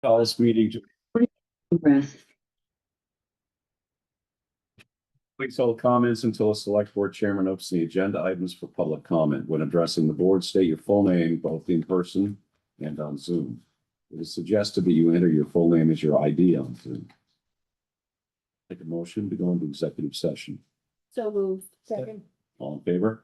Call this meeting to Breath. please hold comments until a select board chairman opens the agenda items for public comment. When addressing the board, state your full name, both in person and on Zoom. It is suggested that you enter your full name as your ID on Zoom. Take a motion to go into executive session. So moved. Second. All in favor?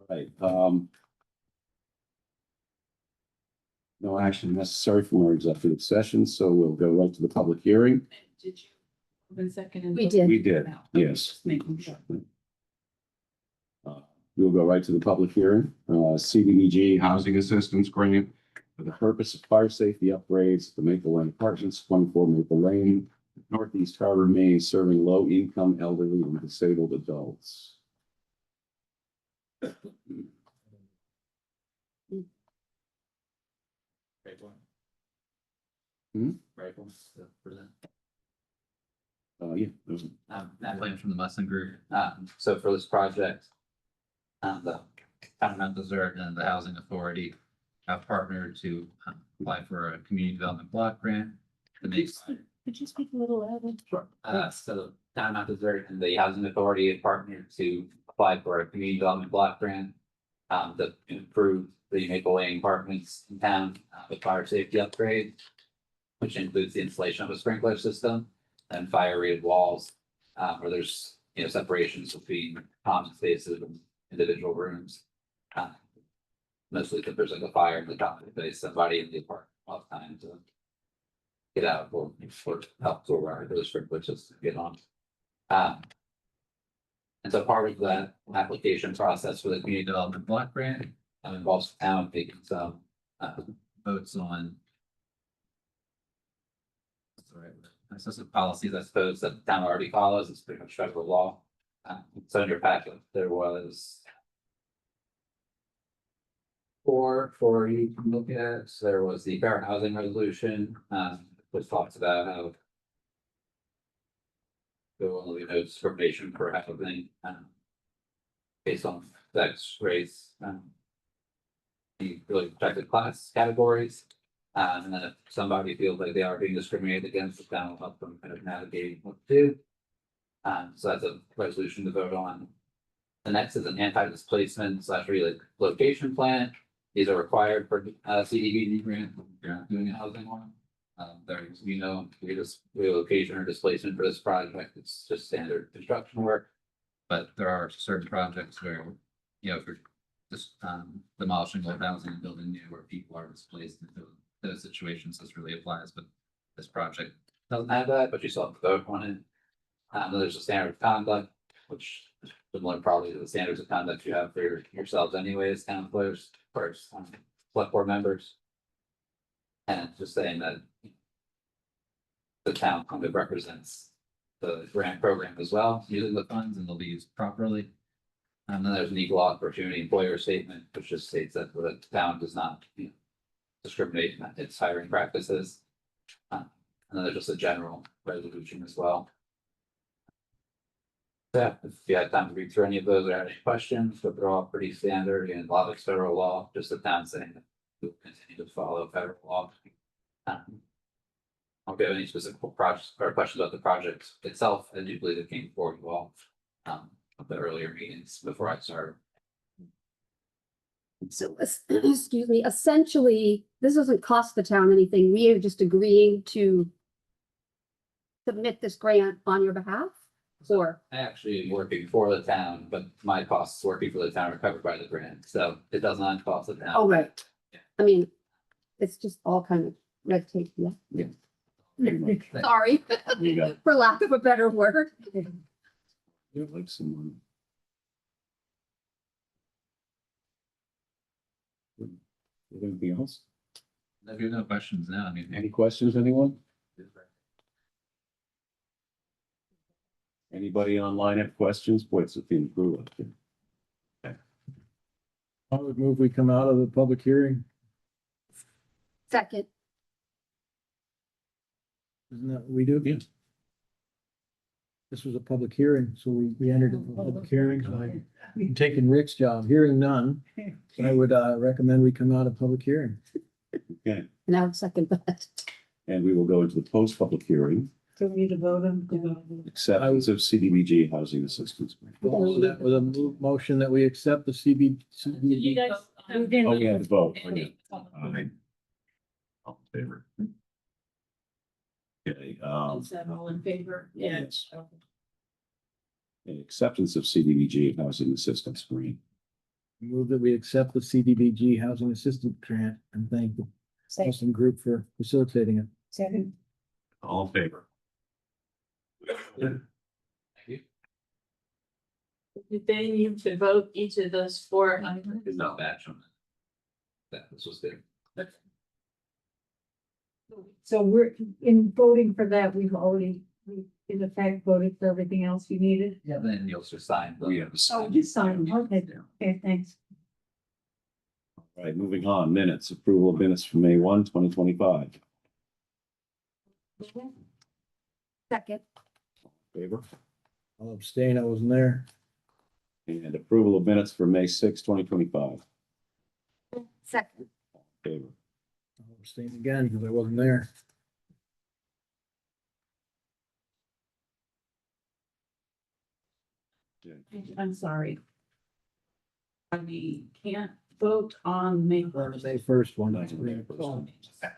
Right, no action necessary from our executive session, so we'll go right to the public hearing. Did you? Been second. We did. We did, yes. Just making sure. We'll go right to the public hearing, CDBG Housing Assistance Grant for the purpose of fire safety upgrades at the Maple Lane Apartments, 24 Maple Lane, Northeast Harbor, Maine, serving low-income elderly and disabled adults. Hmm? Right, for that. Yeah. those- Matt Blaine from the Mustang Group. So for this project, the Town of Mount Desert and the Housing Authority have partnered to apply for a community development block grant. To make, Could you speak a little louder? so the Town of Mount Desert and the Housing Authority have partnered to apply for a community development block grant to improve the Maple Lane apartments in town with fire safety upgrades, which includes the installation of a sprinkler system and fire rated walls, where there's, separations between common spaces and individual rooms. Mostly if there's like a fire in the common space, somebody in the apartment all the time to get out or help to arrive for the sprinkler system to get on. And so part of that application process for the community development block grant involves the town making some votes on. This is policies, I suppose, that the town already follows. It's pretty much federal law. So in your packet, there was four you can look at. So there was the fair housing resolution, which talks about how there will be no discrimination for housing based on sex, race, the really protected class categories. And then if somebody feels like they are being discriminated against, the town will help them kind of navigate what to do. So that's a resolution to vote on. The next is an anti-displacement / relocation plan. These are required for CDBG grant. You're not doing a housing one. There's, relocation or displacement for this project. It's just standard construction work. But there are certain projects where, for just demolishing old housing and building new where people are displaced into those situations, this really applies, but this project doesn't have that, but you still have to vote on it. Then there's a standard of conduct, which is similar probably to the standards of conduct you have for yourselves anyways, town employees, first, select board members. And it's just saying that the town kind of represents the grant program as well, using the funds, and they'll be used properly. And then there's an equal opportunity employer statement, which just states that the town does not discriminate in its hiring practices. And then there's just a general resolution as well. Yeah, if you had time to read through any of those or had any questions, but they're all pretty standard and a lot of federal law, just the town saying that we'll continue to follow federal law. I'll give any specific projects or questions about the project itself. I do believe it came forward you all at the earlier meetings before I started. So, excuse me, essentially, this doesn't cost the town anything. We are just agreeing to submit this grant on your behalf, or? I actually am working for the town, but my costs working for the town are covered by the grant, so it does not cost the town. Oh, right. Yeah. I mean, it's just all kind of red tape, yeah. Yeah. Sorry, You got it. for lack of a better word. Yeah, like someone. Anything else? If you have no questions now, Any questions, anyone? Anybody online have questions? Boy, it's a theme crew up here. I would move we come out of the public hearing. Second, Isn't that what we do? Yeah. This was a public hearing, so we entered into a public hearing, so I'm taking Rick's job, hearing none. I would recommend we come out of public hearing. Okay, and I would second that. and we will go into the post-public hearing, Do we need to vote on? acceptance of CDBG housing assistance. So that was a motion that we accept the CB. You guys. Oh, we have to vote. Okay. Aye. All in favor? Okay, Is that all in favor? Yes. and acceptance of CDBG housing assistance grant. Move that we accept the CDBG Housing Assistance Grant and thank the Wilson Group for facilitating it. Second. All in favor? Thank you. Did they need to vote each of those four items? It's not bad from that. This was good. So we're in voting for that, we've already, we in effect voted for everything else you needed. Yeah, then you'll just sign. We have a Oh, second. just sign, okay, okay, thanks. All right, moving on, minutes, approval of minutes from May 1, 2025. Second, Favor? I'll abstain, I wasn't there. And approval of minutes for May 6, 2025. second, Favor? I'll abstain again because I wasn't there. I'm sorry. We can't vote on May first. May first one. That's May 1st.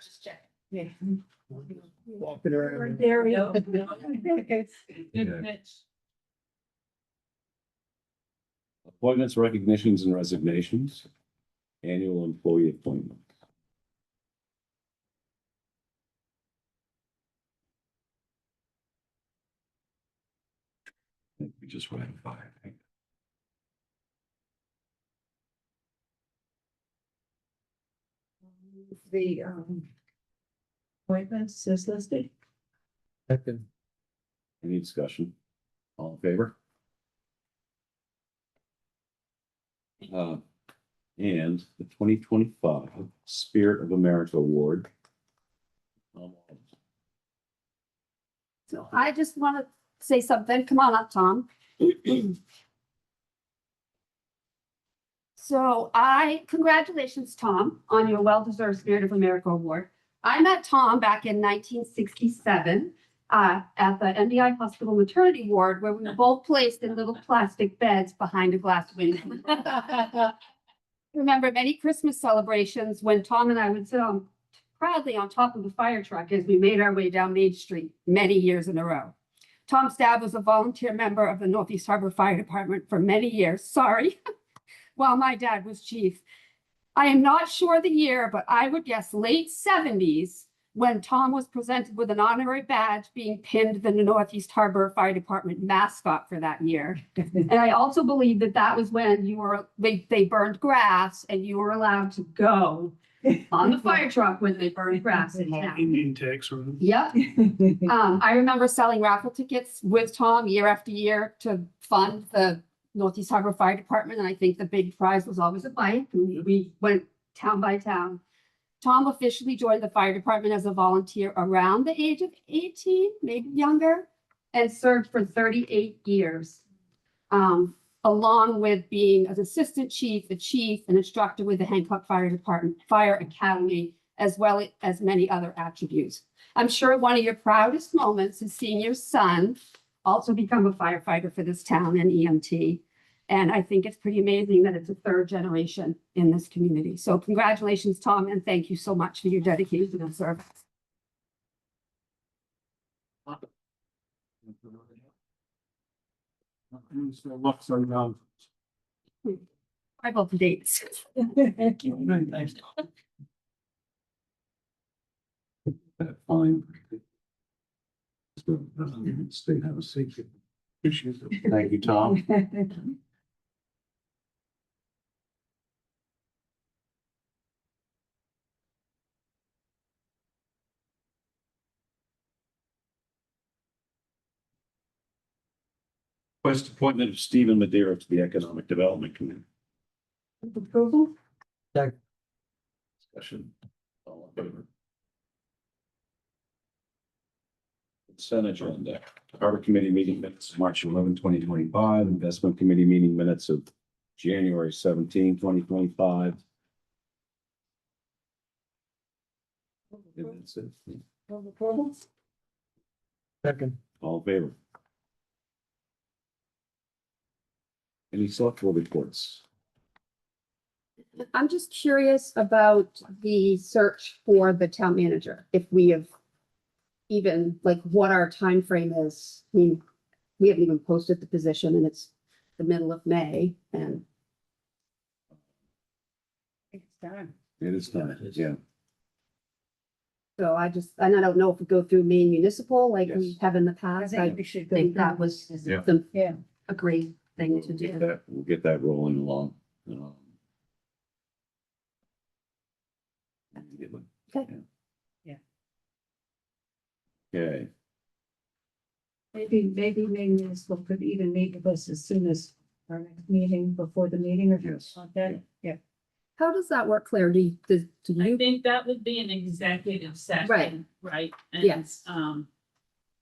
Just check. Yeah. Walking around. Right there, yeah. Good pitch. Appointments, recognitions, and resignations. Annual employee appointment. I think we just ratified. The, appointments is listed. Second. Any discussion? All in favor? And the 2025 Spirit of America Award. so I just want to say something, come on up, Tom. So congratulations, Tom, on your well-deserved Spirit of America Award. I met Tom back in 1967 at the MDI Hospital Maternity Ward, where we were both placed in little plastic beds behind a glass window. Remember many Christmas celebrations when Tom and I would sit proudly on top of the fire truck as we made our way down Main Street many years in a row. Tom Stab was a volunteer member of the Northeast Harbor Fire Department for many years. Sorry. While my dad was chief. I am not sure the year, but I would guess late 70s when Tom was presented with an honorary badge being pinned the Northeast Harbor Fire Department mascot for that year. And I also believe that that was when they burned grass and you were allowed to go on the fire truck when they burned grass in town. Intakes or. Yep. I remember selling raffle tickets with Tom year after year to fund the Northeast Harbor Fire Department, and I think the big prize was always a bike. We went town by town. Tom officially joined the fire department as a volunteer around the age of 18, maybe younger, and served for 38 years. Along with being an assistant chief, a chief, an instructor with the Hancock Fire Department, Fire Academy, as well as many other attributes. I'm sure one of your proudest moments is seeing your son also become a firefighter for this town and EMT. And I think it's pretty amazing that it's a third generation in this community. So congratulations, Tom, and thank you so much for your dedication and service. I vote the dates. Thanks. Fine. Stay, have a seat. Thank you, Tom. Request appointment of Stephen Madeira to the Economic Development Committee. Approval? Discussion. All in favor? Consent agenda. Harbor Committee meeting minutes, March 11, 2025. Investment Committee meeting minutes of January 17, 2025. And that's it. Approval? Second. All in favor? Any select board reports? I'm just curious about the search for the town manager, if we have even, like, what our time frame is. I mean, we haven't even posted the position and it's the middle of May and It's done. It is time, yeah. so I don't know if we go through Maine Municipal like we Yes. have in the I past. think I we should go. think through that was this. Yeah. the Yeah. a great thing to do. We'll get that rolling along. Okay. Yeah. Okay, Maybe Maine Municipal could even meet with us as soon as our next meeting, before the meeting or Yes. something like that. Yeah. How does that work, Claire? Do I you? think that would be an executive session. Right. Right? And, Yes. and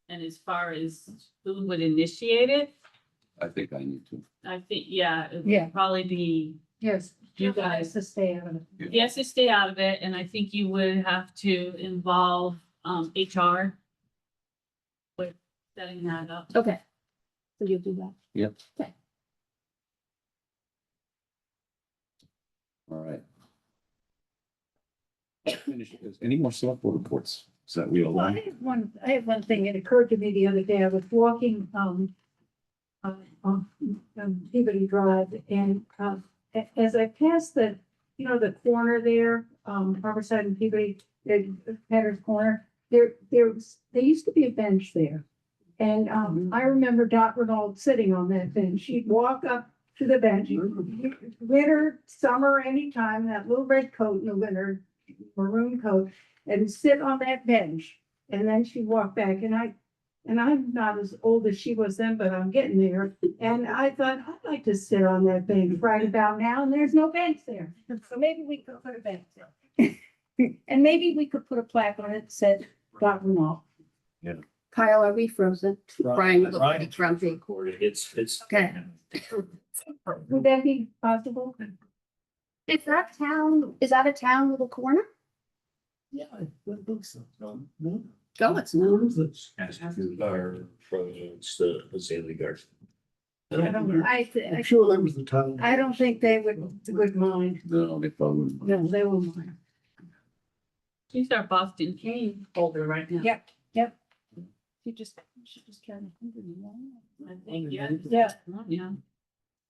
as far as who would initiate it, I think I need to. I think, yeah, it Yeah. would probably be, Yes. You guys- To stay out of it. yes, to stay out of it, and I think you would have to involve, HR with setting that up. Okay. So you'll do that. Yep. Okay. All right. Any more select board reports? Is that we Well, alone? I have one thing. It occurred to me the other day. I was walking, on Peabody Drive and, as I passed the, the corner there, Harborside and Peabody, Patter's Corner, there used to be a bench there. And, I remember Dot Renault sitting on that bench. She'd walk up to the bench, winter, summer, anytime, that little red coat in the winter, maroon coat, and sit on that bench. And then she'd walk back and I'm not as old as she was then, but I'm getting there. And I thought, I'd like to sit on that bench right about now, and there's no bench there. So maybe we could put a bench there. And maybe we could put a plaque on it that said, Dot Renault. Kyle, are we frozen? Brian, look Brian. pretty grumpy. It's. Okay. Would that be possible? Is that a town little corner? Yeah, I think so. No. Go, it's not. Our it's the Zaley Garden. I'm sure that was the time. I don't think they would mind. No, they probably. No, they won't mind. She's our Boston King holder right now. Yep. She just carried 101. I think, yeah. Yeah. Yeah.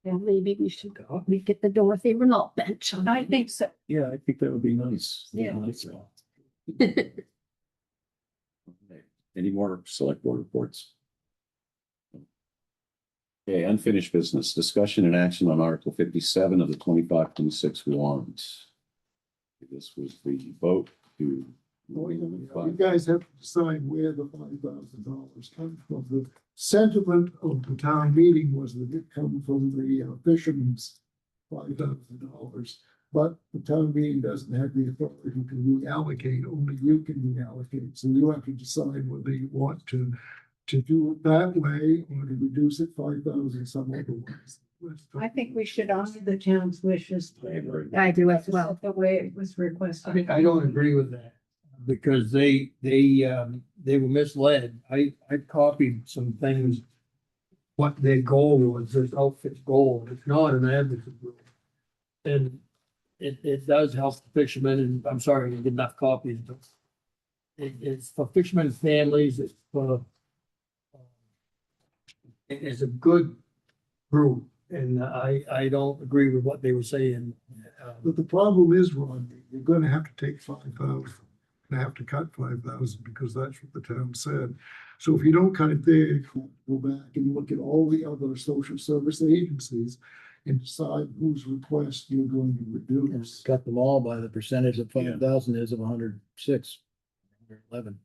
Well, maybe we should get the Dorothy Renault bench. I think so. Yeah, I think that would be nice. Yeah. Nice. Any more select board reports? Okay, unfinished business, discussion and action on Article 57 of the 25-26 warrant. This was the vote to. You guys have to decide where the $5,000 comes from. The sentiment of the town meeting was that it come from the fishermen's $5,000. But the town meeting doesn't have the authority to reallocate, only you can reallocate. So you have to decide whether you want to do it that way or to reduce it 5,000 some other ways. I think we should honor the town's wishes. I do as well. The way it was requested. I don't agree with that, because they were misled. I copied some things. What their goal was, this outfit's goal, it's not an advocacy group. And it does help the fishermen, and I'm sorry, I didn't get enough copies, but it's for fishermen families, it's for, it's a good group, and I don't agree with what they were saying. But the problem is, Ron, you're gonna have to take 5,000. Gonna have to cut 5,000 because that's what the town said. So if you don't cut it there, you go back and look at all the other social service agencies and decide whose request you're going to reduce. Cut them all by the percentage of 5,000 is of 106, 111.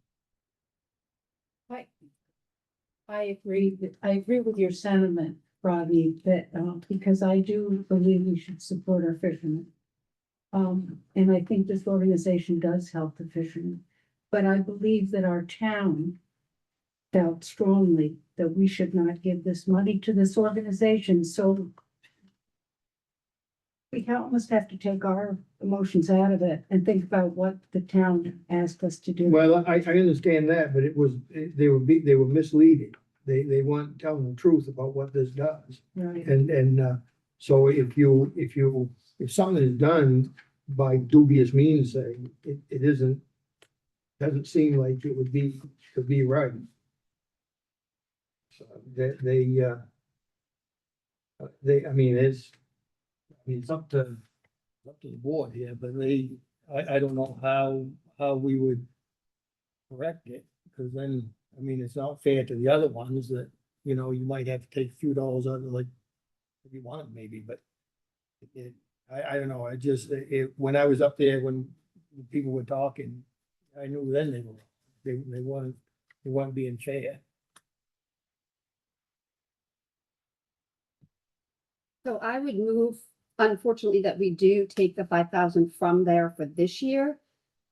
I agree with your sentiment, Rodney, that, because I do believe we should support our fishermen. And I think this organization does help the fishermen, but I believe that our town felt strongly that we should not give this money to this organization, so we almost have to take our emotions out of it and think about what the town asked us to do. Well, I understand that, but they were misleading. They weren't telling the truth about what this does. Right. And so if something is done by dubious means, say, it doesn't seem like it could be right. I mean, it's up to the board here, but I don't know how we would correct it, because then, I mean, it's not fair to the other ones that, you know, you might have to take a few dollars out of, like, if you want it maybe, but I don't know, when I was up there, when people were talking, I knew then they weren't being fair. So I would move, unfortunately, that we do take the 5,000 from there for this year.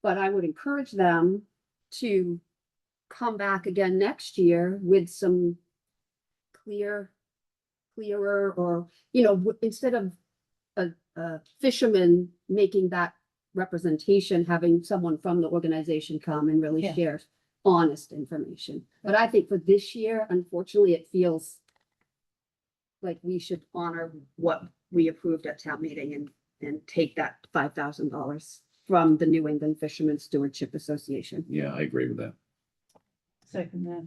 But I would encourage them to come back again next year with some clearer, or, you know, instead of a fisherman making that representation, having someone from the organization come and really Yeah. share honest information. But I think for this year, unfortunately, it feels like we should honor what we approved at town meeting and take that $5,000 from the New England Fishermen Stewardship Association. Yeah, I agree with that. Second that.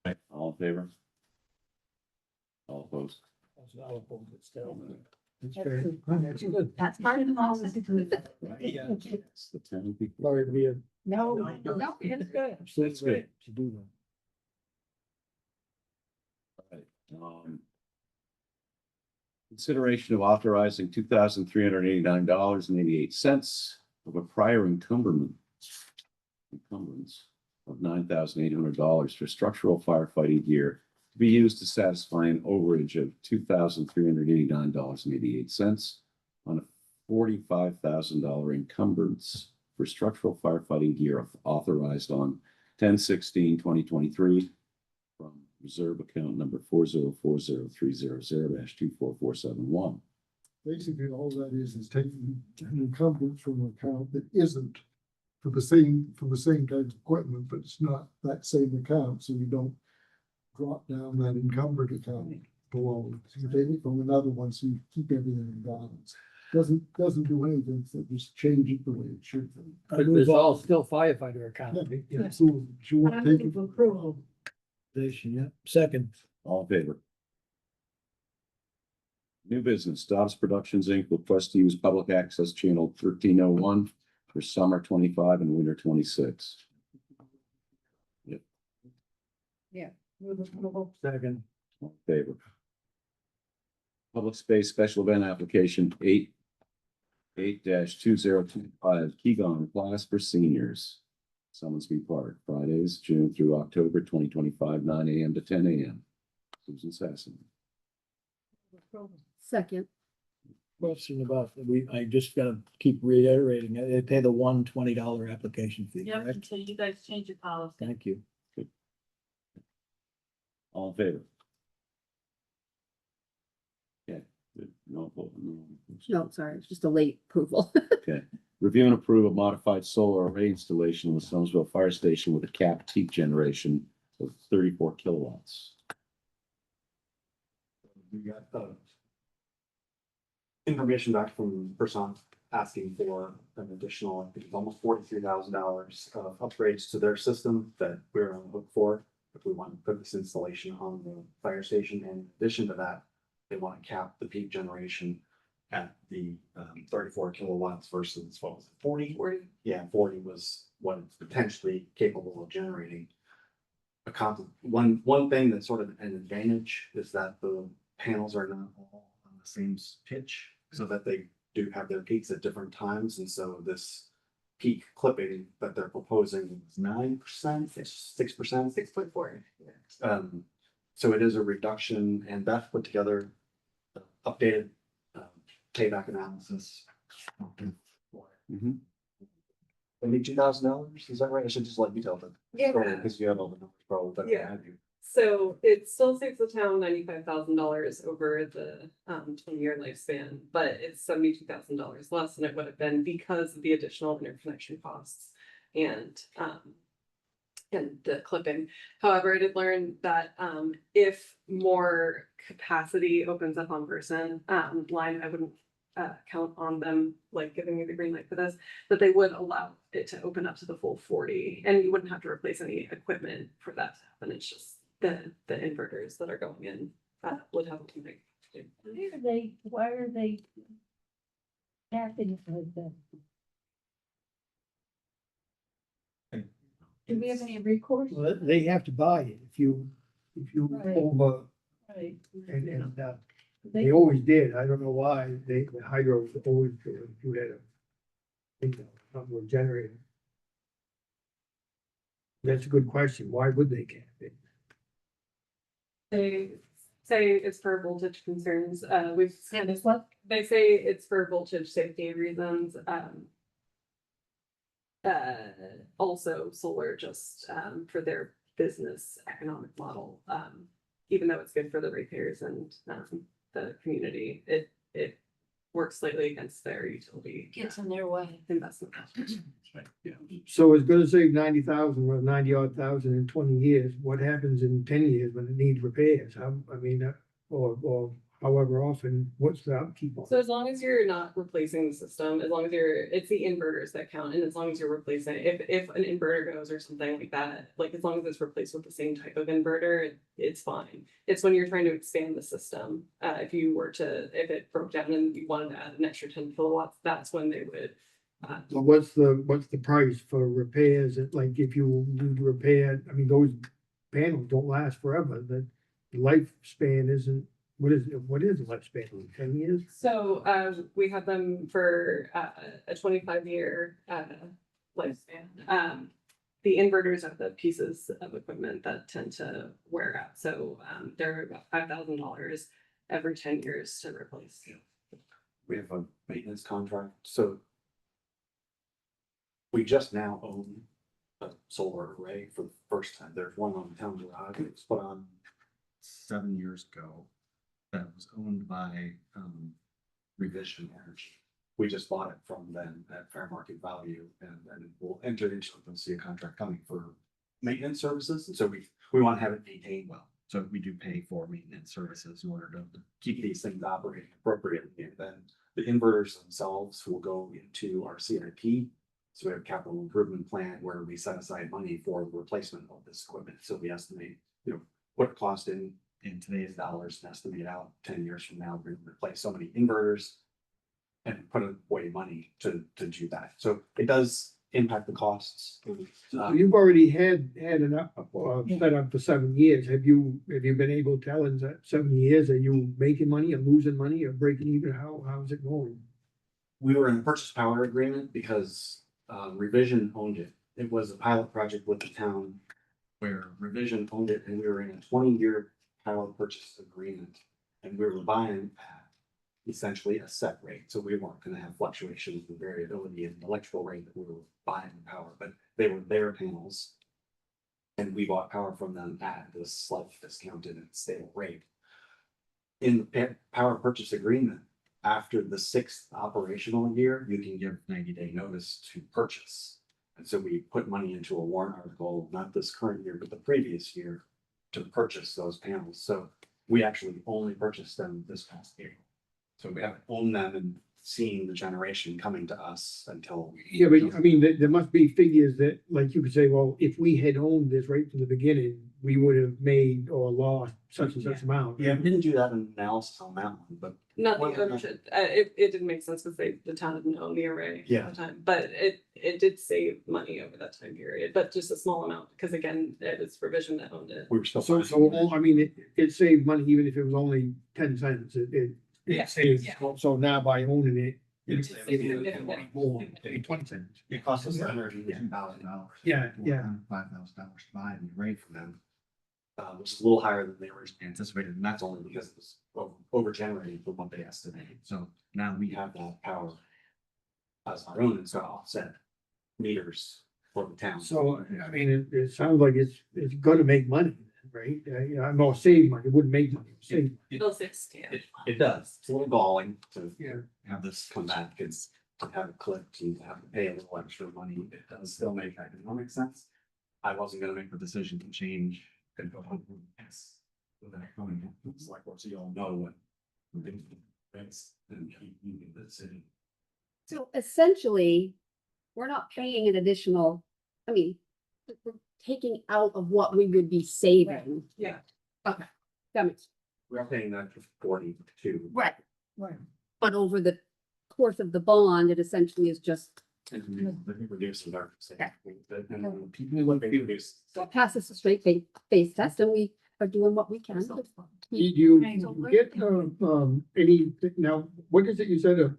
Right, all in favor? All opposed? I'll oppose it still. That's That's fair. good. That's good. That's part of the process. Yeah. It's the town people. Sorry to be a. No, no, it's good. That's good. To do that. Consideration of authorizing $2,389.88 of a prior encumbrance of $9,800 for structural firefighting gear to be used to satisfy an overage of $2,389.88 on a $45,000 encumbrance for structural firefighting gear authorized on 10/16/2023 from reserve account number 4040300-24471. Basically, all that is taking an encumbrance from an account that isn't for the same kind of equipment, but it's not that same account, so you don't drop down that encumbered account below. So you take it from another one, so you keep everything in balance. Doesn't do anything, so just change it the way it should be. But it's all still firefighter account. Yeah, so do you want to take it? Approval. Yeah, second. All in favor? New business, Dobbs Productions, Inc. request to use public access channel 1301 for summer 25 and winter 26. Move approval. Second. All in favor? Public space special event application 8-2025 Kegon class for seniors. Summersby Park, Fridays, June through October 2025, 9 a.m. to 10 a.m. Susan Sassen. Second, Question about, I just gotta keep reiterating, they pay the $120 application fee, Yep, correct? until you guys change your policy. Thank you. All in favor? Okay. Good. No. no, sorry, it's just a late approval. Okay. Review and approve a modified solar array installation in the Somersville Fire Station with a capped peak generation of 34 kilowatts. We got information back from person asking for an additional, I think it's almost $43,000 of upgrades to their system that we're on the hook for. If we want to put this installation on the fire station, and in addition to that, they want to cap the peak generation at the 34 kilowatts versus what was it, 40? 40. Yeah, 40 was what it's potentially capable of generating. One thing that's sort of an advantage is that the panels are not all on the same pitch, so that they do have their peaks at different times, and so this peak clipping that they're proposing is 9%, 6%, 6.4. So it is a reduction, and Beth put together updated payback analysis. Maybe $2,000, is that right? I should just let you tell them. Yeah. Because you have all the numbers probably better than I do. So it still saves the town $95,000 over the 20-year lifespan, but it's $72,000 less than it would have been because of the additional interconnection costs and the clipping. However, I did learn that if more capacity opens up on Versant line, count on them, like giving me the green light for this, that they would allow it to open up to the full 40, and you wouldn't have to replace any equipment for that to happen. It's just the inverters that are going in would have to make. Why are they acting like that? Do we have any recourse? Well, they have to buy it if you Right. over, Right. and They, they always did. I don't know why. The hydros always, if you had a generator. That's a good question. Why would they cap it? They say it's for voltage concerns. We've and it's what? They say it's for voltage safety reasons. Also solar just for their business economic model. Even though it's good for the ratepayers and the community, it works slightly against their utility Gets in their way. investment. So it's gonna save 90,000 or 90 odd thousand in 20 years. What happens in 10 years when it needs repairs? Or however often, what's the upkeep on? So as long as you're not replacing the system, as long as it's the inverters that count, and as long as you're replacing, if an inverter goes or something like that, like as long as it's replaced with the same type of inverter, it's fine. It's when you're trying to expand the system, if it broke down and you wanted to add an extra 10 kilowatts, that's when they would. So what's the price for repairs? Like if you need to repair, I mean, those panels don't last forever. The lifespan isn't, what is the lifespan? 10 years? So we have them for a 25-year lifespan. The inverters are the pieces of equipment that tend to wear out. So they're about $5,000 every 10 years to replace. We have a maintenance contract, so we just now own a solar array for the first time. There's one on the town garage. It was put on 7 years ago. That was owned by Revision Energy. We just bought it from them at fair market value, and we'll enter into a contract coming for maintenance services. And so we want to have it maintained well. So we do pay for maintenance services in order to keep these things operating appropriately. And then the inverters themselves will go into our CIP. So we have a capital improvement plan where we set aside money for the replacement of this equipment. So we estimate, what it cost in today's dollars and estimate out 10 years from now, we're going to replace so many inverters and put away money to do that. So it does impact the costs. So you've already had an set up for 7 years. Have you been able to tell in that 7 years, are you making money or losing money or breaking even? How's it going? We were in a purchase power agreement because Revision owned it. It was a pilot project with the town where Revision owned it, and we were in a 20-year power purchase agreement, and we were buying at essentially a set rate. So we weren't going to have fluctuations and variability in the electrical rate that we were buying the power, but they were their panels, and we bought power from them at this slight discounted and stable rate. In the power purchase agreement, after the 6th operational year, you can give 90-day notice to purchase. And so we put money into a warrant article, not this current year, but the previous year, to purchase those panels. So we actually only purchased them this past April. So we haven't owned them and seen the generation coming to us until. Yeah, but I mean, there must be figures that, like you could say, well, if we had owned this right from the beginning, we would have made or lost such and such amount. Yeah, we didn't do that analysis on that one, but. Not the Well, ownership. It didn't make sense because the town didn't own the array Yeah. at the time, but it did save money over that time period, but just a small amount, because again, it was Revision that owned it. We were still. So, I mean, it saved money even if it was only 10 cents. Yeah. It saved, so now by owning it. It's More, 20 cents. It cost us $110,000. Yeah, yeah. $5,000 to buy an array from them. Which is a little higher than they originally anticipated, and that's only because it was over generating from what they estimated. So now we have that power as our own, and so offset meters for the town. So, I mean, it sounds like it's gonna make money, right? I'm gonna save money, it wouldn't make money, save. It'll fix, yeah. It does. It's a little galling to Yeah. have this come back. It's to have it clipped and have to pay a little extra money. It does still make economic sense. I wasn't gonna make the decision to change and go on. Yes. Without going, it's like, well, so you all know what Thanks. And you get that city. So essentially, we're not paying an additional, I mean, we're taking out of what we would be saving. Yeah. Okay, that makes, We're paying that for 42. right, Right. but over the course of the bond, it essentially is just, And we reduce our. Okay. And people would reduce. so it passes a straight face test and we are doing what we can. to keep- Do you get, any, now, what is it you said,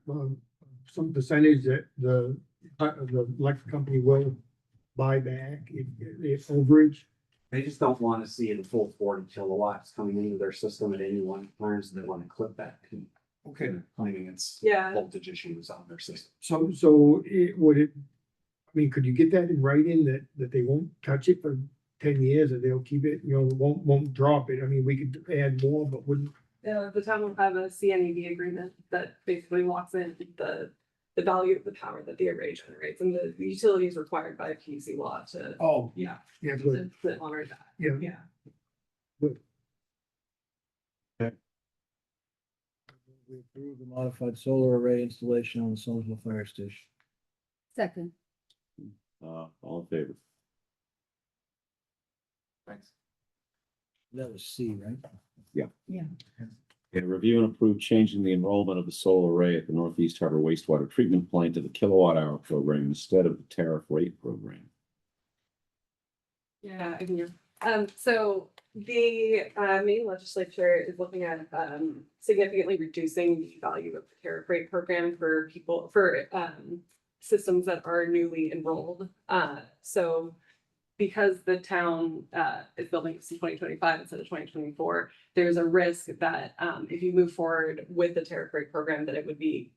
some percentage that the electric company will buy back if overage? They just don't want to see the full 40 kilowatts coming into their system at any one time, so they want to clip that. Okay. Claiming it's Yeah. voltage issues on their system. So would it, I mean, could you get that in writing that they won't touch it for 10 years and they'll keep it, won't drop it? I mean, we could add more, but wouldn't, The town will have a CNED agreement that basically locks in the value of the power that the array generates, and the utility is required by PUC law to, oh, yeah, yeah, good, to honor that. yeah. Yeah. We approve the modified solar array installation on the Somersville Fire Station. Second, All in favor? Thanks. That was C, right? Okay, review and approve changing the enrollment of the solar array at the Northeast Harbor wastewater treatment plant to the kilowatt hour program instead of the tariff rate program. Yeah, I can hear. So the Maine legislature is looking at significantly reducing the value of the tariff rate program for people, for systems that are newly enrolled. So because the town is building this in 2025 instead of 2024, there's a risk that if you move forward with the tariff rate program, that it would be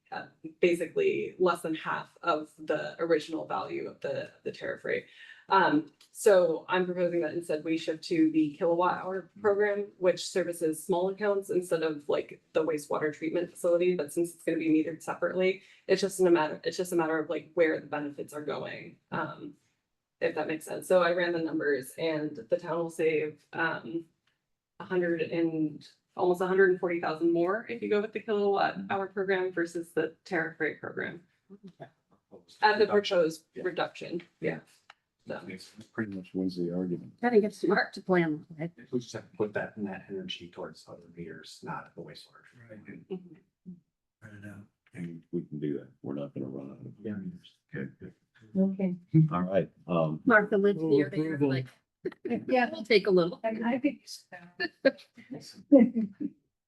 basically less than half of the original value of the tariff rate. So I'm proposing that instead we shift to the kilowatt hour program, which services small accounts instead of like the wastewater treatment facility. But since it's going to be metered separately, it's just a matter of like where the benefits are going. If that makes sense. So I ran the numbers and the town will save almost 140,000 more if you go with the kilowatt hour program versus the tariff rate program. At the proposed reduction, yeah. So, Pretty much wins the argument. gotta get smart to plan, right? We just have to put that energy towards other meters, not the wastewater. mhm. Write it out. And we can do that. We're not gonna run out of meters. Okay, good. Okay. All right, Martha lived near there, Approval. like, Yeah, we'll take a little. and I think. okay,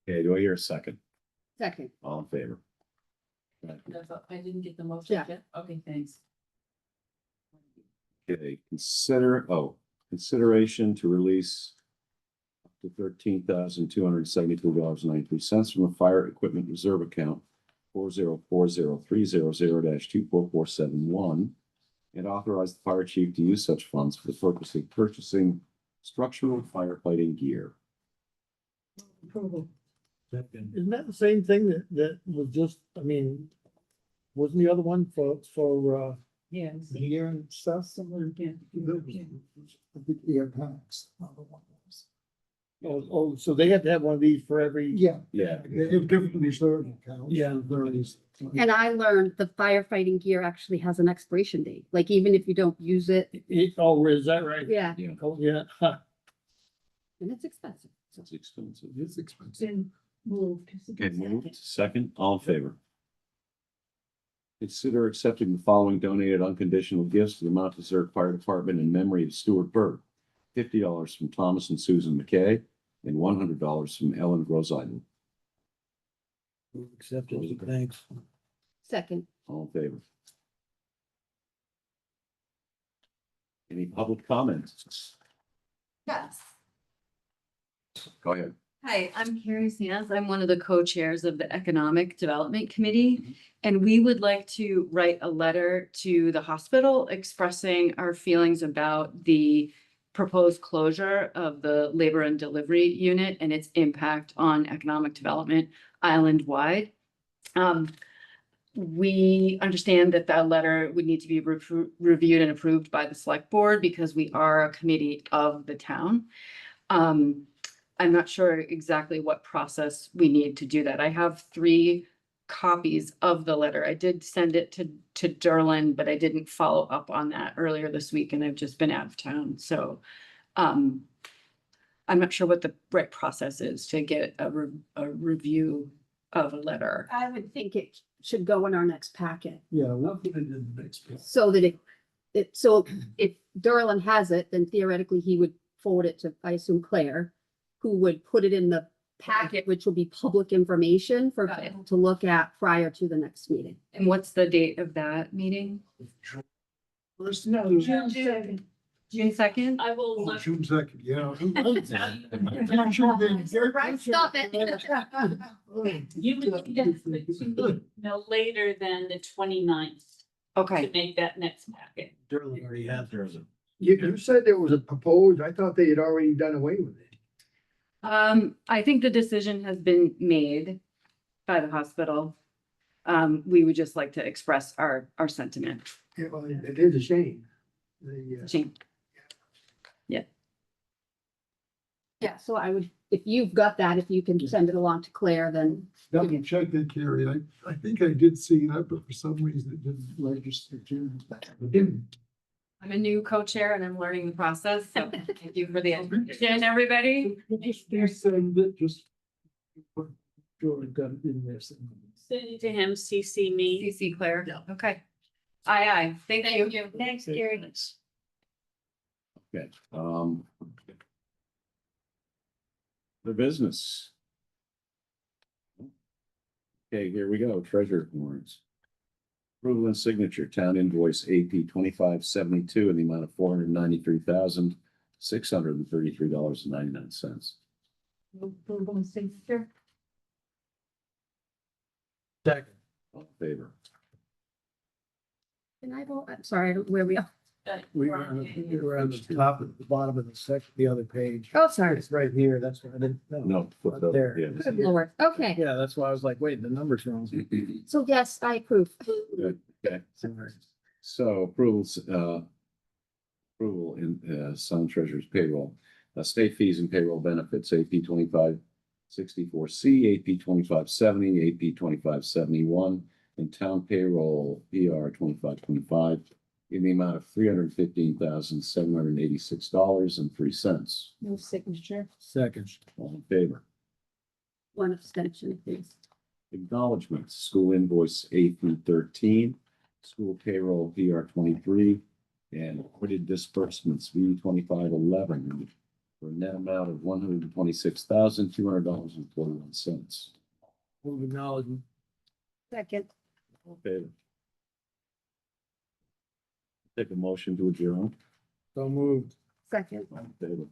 do I hear a second? Second, All in favor? I didn't get the motion Yeah. yet. Okay, thanks. Okay, consideration to release up to $13,272.93 from the fire equipment reserve account 4040300-24471 and authorize the fire chief to use such funds for the purpose of purchasing structural firefighting gear. Approval. Second. Isn't that the same thing that was just, I mean, wasn't the other one for Yes. gear and stuff? Yeah. The air packs. Other one was. Oh, so they have to have one of these for every. Yeah, Yeah, they have different reserve accounts. Yeah. Various. and I learned the firefighting gear actually has an expiration date, like even if you don't use it, Oh, is that right? yeah, Oh, yeah. Huh. and it's expensive. So it's expensive. It's expensive. Been moved. Okay, moved, second, all in favor? Consider accepting the following donated unconditional gifts to the Mount Desert Fire Department in memory of Stuart Berg. $50 from Thomas and Susan McKay and $100 from Ellen Groseiden. Acceptance, thanks. Second, All in favor? Any public comments? Yes. Go ahead. Hi, I'm Carrie Sands. I'm one of the co-chairs of the Economic Development Committee. And we would like to write a letter to the hospital expressing our feelings about the proposed closure of the labor and delivery unit and its impact on economic development island-wide. We understand that that letter would need to be reviewed and approved by the select board because we are a committee of the town. I'm not sure exactly what process we need to do that. I have 3 copies of the letter. I did send it to Derlin, but I didn't follow up on that earlier this week and I've just been out of town. So I'm not sure what the right process is to get a review of a letter. I would think it should go in our next packet, Yeah, we'll put it in the next page. so that so if Derlin has it, then theoretically he would forward it to, I assume, Claire, who would put it in the packet, which will be public information for Got it. people to look at prior to the next meeting. And what's the date of that meeting? First, No, June June 2nd. June 2nd? I will Oh, look. June 2nd, yeah. Right, stop it. You would need to no later than the 29th to Okay. make that next packet. Derlin already had theirs. You said there was a proposed, I thought they had already done away with it. I think the decision has been made by the hospital. We would just like to express our sentiment. Yeah, well, it is a shame. The, Shame. Yeah, so I would, if you've got that, if you can send it along to Claire, then Double check that, Carrie. I think I did see that, but for some reason it didn't register June. It didn't. I'm a new co-chair and I'm learning the process, so thank you for the education, everybody. You send it, just. Sure, I got it in there somewhere. Send it to him, CC me. CC Claire. Okay. Aye. Thank you. Thanks, Gary. Okay, the business. Okay, here we go, treasurer warrants. Approval and signature, town invoice AP 2572 in the amount of $493,633.99. Approval and signature. second. All in favor? can I vote? I'm sorry, I don't- where we are. We were on the top of the bottom of the other page. Oh, sorry. It's right here. That's what I didn't know. No. flip Up there. yeah. Good Lord. Okay, Yeah, that's why I was like, wait, the number's wrong. so yes, I approve. Okay, Sorry. so approval in sign treasurer's payroll, state fees and payroll benefits, AP 2564C, AP 2570, AP 2571, and town payroll, PR 2525, in the amount of $315,786.03. No signature, Second. All in favor? one abstention, please. Acknowledgements, school invoice A through 13, school payroll PR 23, and acquitted disbursements V 2511 for a net amount of $126,200.41. Move acknowledgement. Second, All in favor? Take a motion to adjourn. So moved. second. All in favor?